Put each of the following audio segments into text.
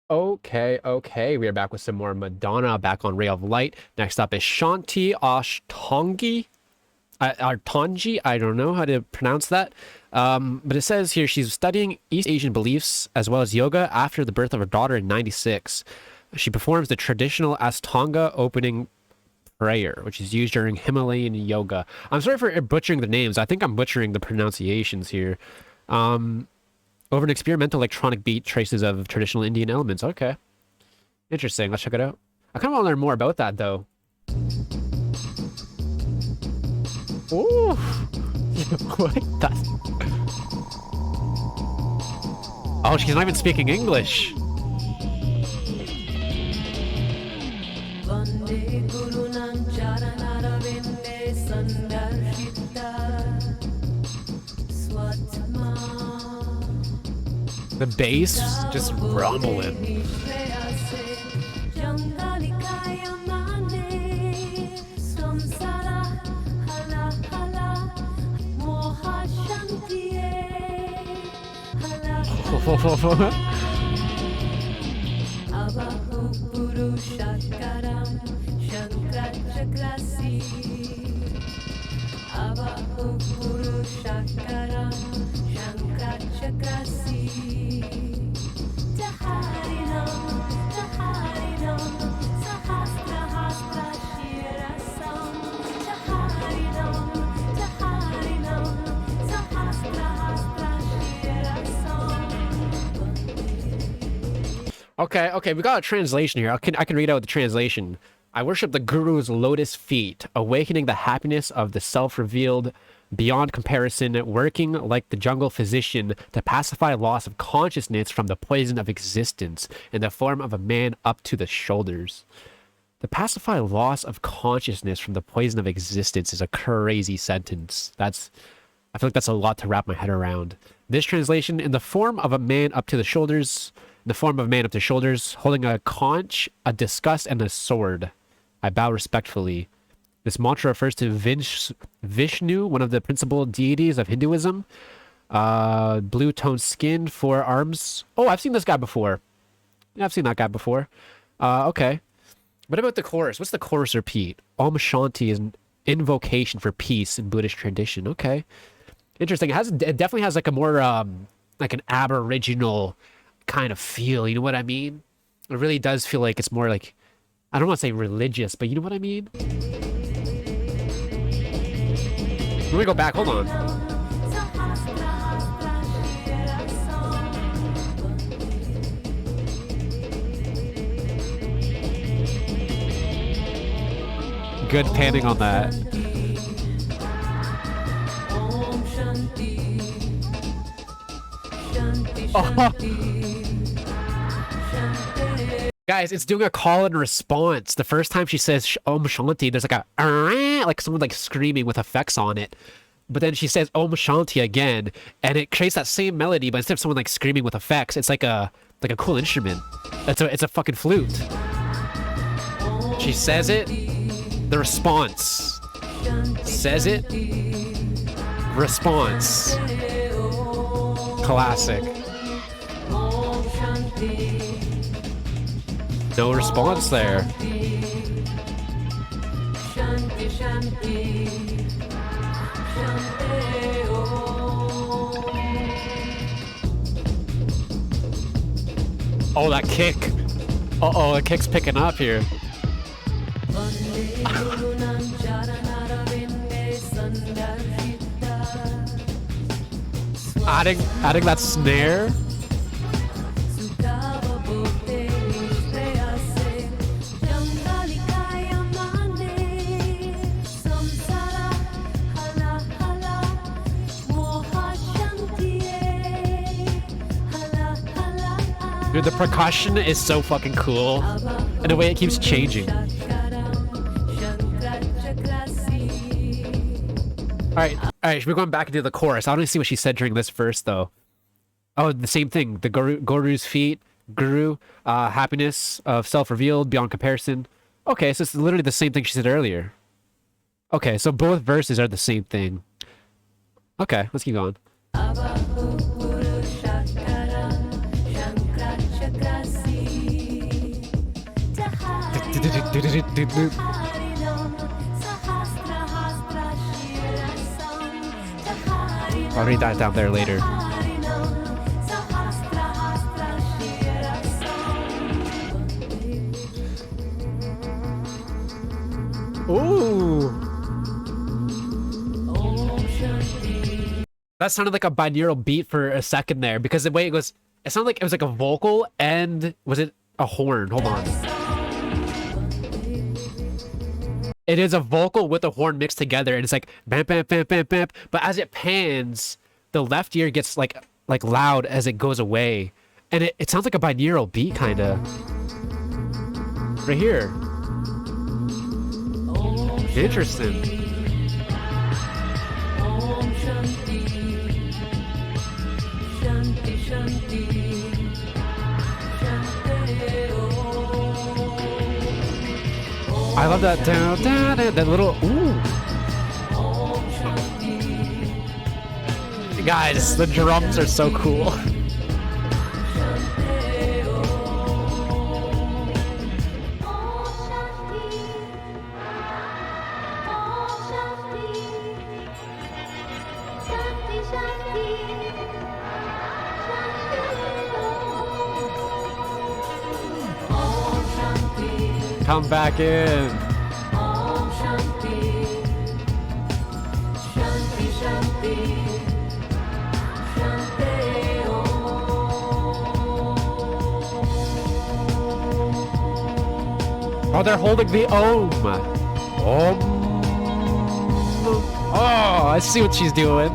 Okay. We are back with some more Madonna back on Ray of Light. Next up is Shanti Ashtangi. Artanji, I don't know how to pronounce that. But it says here she's studying East Asian beliefs as well as yoga after the birth of her daughter in 96. She performs the traditional Ashtanga opening prayer, which is used during Himalayan yoga. I'm sorry for butchering the names. I think I'm butchering the pronunciations here. Over an experimental electronic beat, traces of traditional Indian elements. Okay. Interesting. Let's check it out. I kind of want to learn more about that, though. Ooh. What the? Oh, she's not even speaking English. The bass just rumbling. Okay, we got a translation here. I can read out the translation. I worship the Guru's lotus feet, awakening the happiness of the self-revealed beyond comparison, working like the jungle physician to pacify loss of consciousness from the poison of existence in the form of a man up to the shoulders. To pacify loss of consciousness from the poison of existence is a crazy sentence. I feel like that's a lot to wrap my head around. This translation, in the form of a man up to the shoulders, holding a conch, a discus, and a sword. I bow respectfully. This mantra refers to Vishnu, one of the principal deities of Hinduism. Blue-toned skin, 4 arms. Oh, I've seen this guy before. Yeah, I've seen that guy before. Okay. What about the chorus? What's the chorus repeat? Om Shanti is an invocation for peace in Buddhist tradition. Okay. Interesting. It definitely has like a more, like an aboriginal kind of feel, you know what I mean? It really does feel like it's more like, I don't want to say religious, but you know what I mean? Let me go back, hold on. Good panning on that. Oh. Guys, it's doing a call and response. The first time she says Om Shanti, there's like a like someone like screaming with effects on it. But then she says Om Shanti again, and it creates that same melody, but instead of someone like screaming with effects, it's like a cool instrument. It's a fucking flute. She says it, the response. Says it, response. Classic. No response there. Oh, that kick. Uh-oh, the kick's picking up here. adding that snare. Dude, the percussion is so fucking cool. And the way it keeps changing. Alright, we're going back into the chorus. I want to see what she said during this verse, though. Oh, the same thing. The Guru's feet, Guru, happiness of self-revealed beyond comparison. Okay, so it's literally the same thing she said earlier. Okay, so both verses are the same thing. Okay, let's keep going. I'll read that down there later. Ooh. That sounded like a binaural beat for a second there because the way it goes, it sounded like it was like a vocal and was it a horn? Hold on. It is a vocal with a horn mixed together and it's like bam, bam, bam, bam, bam. But as it pans, the left ear gets like loud as it goes away. And it sounds like a binaural beat kind of. Right here. Interesting. I love that that little ooh. Guys, the drums are so cool. Come back in. Oh, they're holding the Om. Om. Oh, I see what she's doing.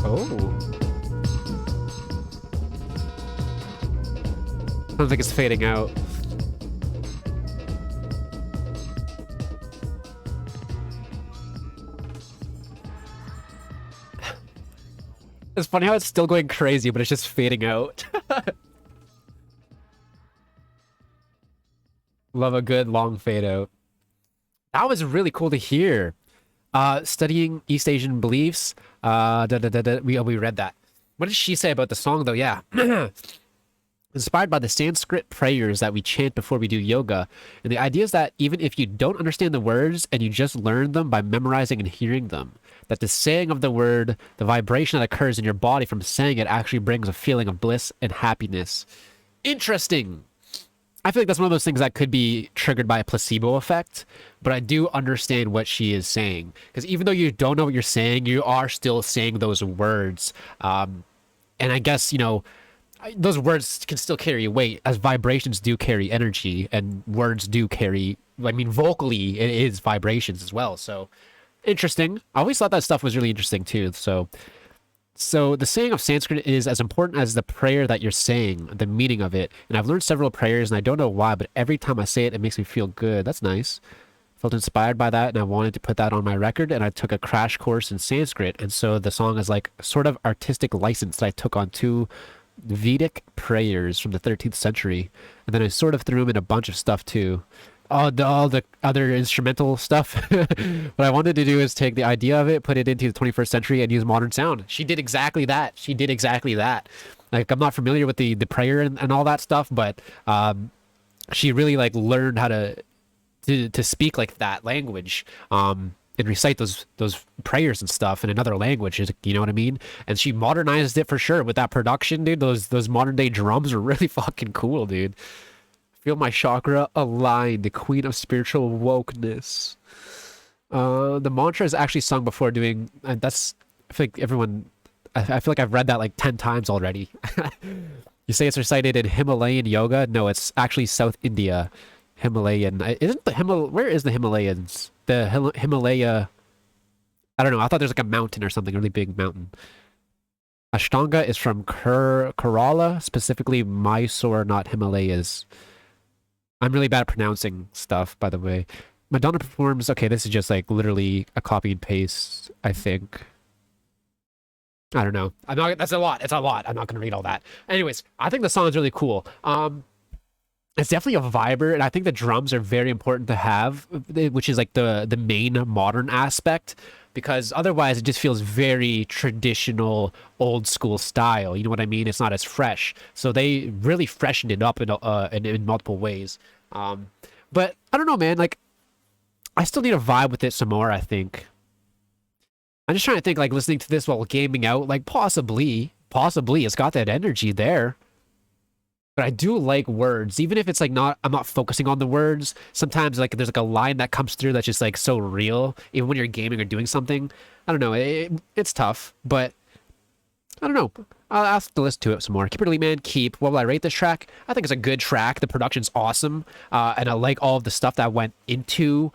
Oh. Sounds like it's fading out. It's funny how it's still going crazy, but it's just fading out. Love a good long fade out. That was really cool to hear. Studying East Asian beliefs. We read that. What did she say about the song though? Yeah. Inspired by the Sanskrit prayers that we chant before we do yoga. And the idea is that even if you don't understand the words and you just learn them by memorizing and hearing them, that the saying of the word, the vibration that occurs in your body from saying it actually brings a feeling of bliss and happiness. Interesting. I feel like that's one of those things that could be triggered by a placebo effect, but I do understand what she is saying. Because even though you don't know what you're saying, you are still saying those words. And I guess, you know, those words can still carry weight, as vibrations do carry energy, and words do carry, I mean, vocally, it is vibrations as well. So, interesting. I always thought that stuff was really interesting, too. So the saying of Sanskrit is as important as the prayer that you're saying, the meaning of it. And I've learned several prayers, and I don't know why, but every time I say it, it makes me feel good. That's nice. Felt inspired by that, and I wanted to put that on my record, and I took a crash course in Sanskrit. And so the song is like sort of artistic license that I took on two Vedic prayers from the 13th century, and then I sort of threw them in a bunch of stuff too. All the other instrumental stuff. What I wanted to do is take the idea of it, put it into the 21st century, and use modern sound. She did exactly that. She did exactly that. Like, I'm not familiar with the prayer and all that stuff, but she really like learned how to speak like that language. And recite those prayers and stuff in another language, you know what I mean? And she modernized it for sure with that production, dude. Those modern day drums are really fucking cool, dude. Feel my chakra aligned, the queen of spiritual wokeness. The mantra is actually sung before doing, and that's, I feel like everyone, I feel like I've read that like 10 times already. You say it's recited in Himalayan yoga? No, it's actually South India. Himalayan, isn't the where is the Himalayas? The Himalaya, I don't know. I thought there's like a mountain or something, a really big mountain. Ashtanga is from Kerala, specifically Mysore, not Himalayas. I'm really bad at pronouncing stuff, by the way. Madonna performs, okay, this is just like literally a copy and paste, I think. I don't know. That's a lot. It's a lot. I'm not going to read all that. Anyways, I think the song is really cool. It's definitely a viber, and I think the drums are very important to have, which is like the main modern aspect. because otherwise it just feels very traditional, old school style. You know what I mean? It's not as fresh. So they really freshened it up in multiple ways. But I don't know, man. Like, I still need to vibe with it some more, I think. I'm just trying to think, like, listening to this while gaming out, like, possibly, it's got that energy there. But I do like words, even if it's like not, I'm not focusing on the words. Sometimes like there's like a line that comes through that's just like so real, even when you're gaming or doing something. I don't know, it's tough, but I don't know. I'll have to listen to it some more. Keep it really, man. Keep. What will I rate this track? I think it's a good track. The production's awesome, and I like all of the stuff that went into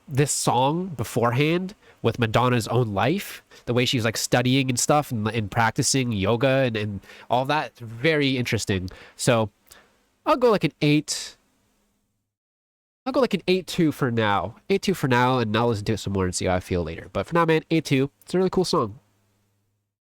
this song beforehand with Madonna's own life. The way she's like studying and stuff and practicing yoga and all that. It's very interesting. So I'll go like an 8. I'll go like an 8.2 for now. 8.2 for now, and I'll listen to it some more and see how I feel later. But for now, man, 8.2. It's a really cool song.